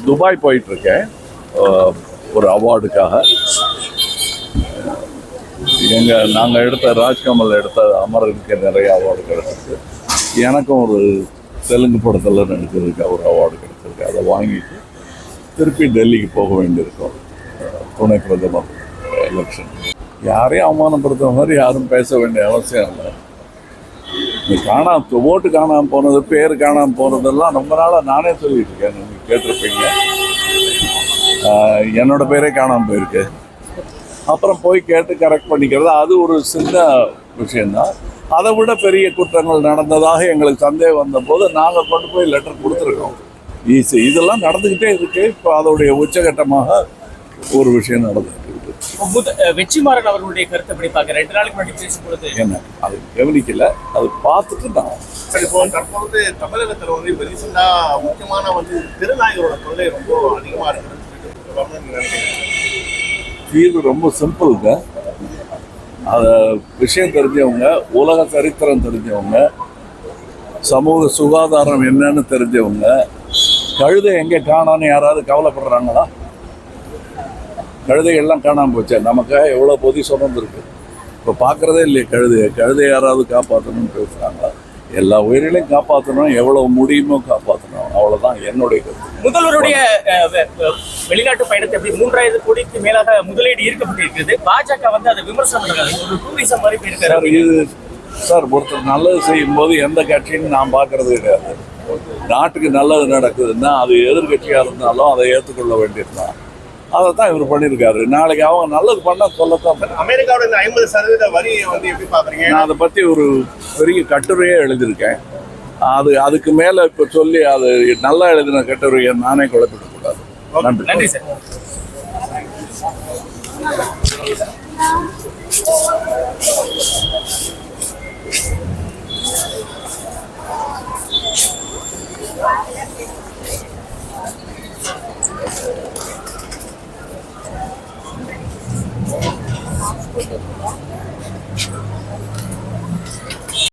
Dubai போயிட்டுருக்கேன் ஒரு அவார்டுக்காக. நாங்கள் எடுத்த ராஜ்கமல் எடுத்த அமரனுக்கு நிறைய அவார்டு கிடச்சிருக்கு. எனக்கும் ஒரு தெலுங்கு படத்தில் நடிக்கிறதுக்கு ஒரு அவார்டு கிடச்சிருக்கு. அதை வாங்கிட்டு திருப்பி டெல்லிக்கு போக வேண்டியிருக்கோம். துணை பிரதமர் எலெக்ஷன். யாரையும் அவமானப்படுத்துற மாதிரி யாரும் பேச வேண்டிய அவசியம் இல்லை. ஓட்டு காணாமல் போனது, பேர் காணாமல் போனதெல்லாம் ரொம்ப நாளாக நானே சொல்லிட்டு இருக்கேன். நீங்கள் கேட்டிருப்பீங்க. என்னோட பேரே காணாமல் போயிருக்கு. அப்புறம் போய் கேட்டு கரெக்ட் பண்ணிக்கிறது அது ஒரு சின்ன விஷயந்தான். அதை விட பெரிய குற்றங்கள் நடந்ததாக எங்களுக்கு சந்தேகம் வந்தபோது நாங்கள் கொண்டு போய் லெட்டர் கொடுத்துருக்கோம். இதெல்லாம் நடந்துக்கிட்டே இருக்கு. இப்போ அதோடைய உச்சகட்டமாக ஒரு விஷயம் நடந்துருக்கு. வெற்றிமாறன் அவர்களுடைய கருத்தை எப்படி பார்க்க 2 நாளைக்கு முன்னாடி பேசும்பொழுது என்ன அது கவனிக்கல, அது பார்த்துட்டு தான். இப்போ தற்பொழுது தமிழகத்தில் இப்போ ரீசெண்டாக முக்கியமான திருநாயகரோட தொல்லை ரொம்ப அதிகமாக இருக்குது. தீர்வு ரொம்ப சிம்பிளுங்க. அதை விஷயம் தெரிஞ்சவங்க, உலக சரித்திரம் தெரிஞ்சவங்க, சமூக சுகாதாரம் என்னன்னு தெரிஞ்சவங்க, கழுதை எங்கே காணான்னு யாராவது கவலைப்படுறாங்களா? கழுதைகள்லாம் காணாமல் போச்சா? நமக்காக எவ்வளோ பொதி சுமந்துருக்கு. இப்போ பார்க்குறதே இல்லையே கழுதை யாராவது காப்பாற்றணும்னு பேசுகிறாங்களா? எல்லா உயிரிலையும் காப்பாற்றணும், எவ்வளோ முடியுமோ காப்பாற்றணும். அவ்வளோதான் என்னுடைய கருத்து. முதல்வருடைய வெளிநாட்டு பயணத்தை எப்படி 3000 கோடிக்கு மேலாக முதலீடு ஈர்க்கப்பட்டிருக்கிறது. பாஜக அதை விமர்சனம் பண்ணுறாங்க. ஒரு டூரிசம் மாதிரி போயிருக்காரு. சார் ஒருத்தர் நல்லது செய்யும் போது எந்த கட்சின்னு நான் பார்க்கறது கிடையாது. நாட்டுக்கு நல்லது நடக்குதுன்னா அது எதிர்கட்சியாக இருந்தாலும் அதை ஏற்றுக்கொள்ள வேண்டியதுதான். அதை தான் இவர் பண்ணியிருக்காரு. நாளைக்கு அவங்க நல்லது பண்ணால் சொல்லத்தான். அமெரிக்காவோட இந்த 50% வரியை எப்படி பார்க்குறீங்க? நான் அதை பற்றி ஒரு பெரிய கட்டுரையே எழுதியிருக்கேன். அதுக்கு மேலே இப்போ சொல்லி அது நல்லா எழுதின கட்டுரையை நானே குழப்பிடக்கூடாது. நன்றி. நன்றி சார்.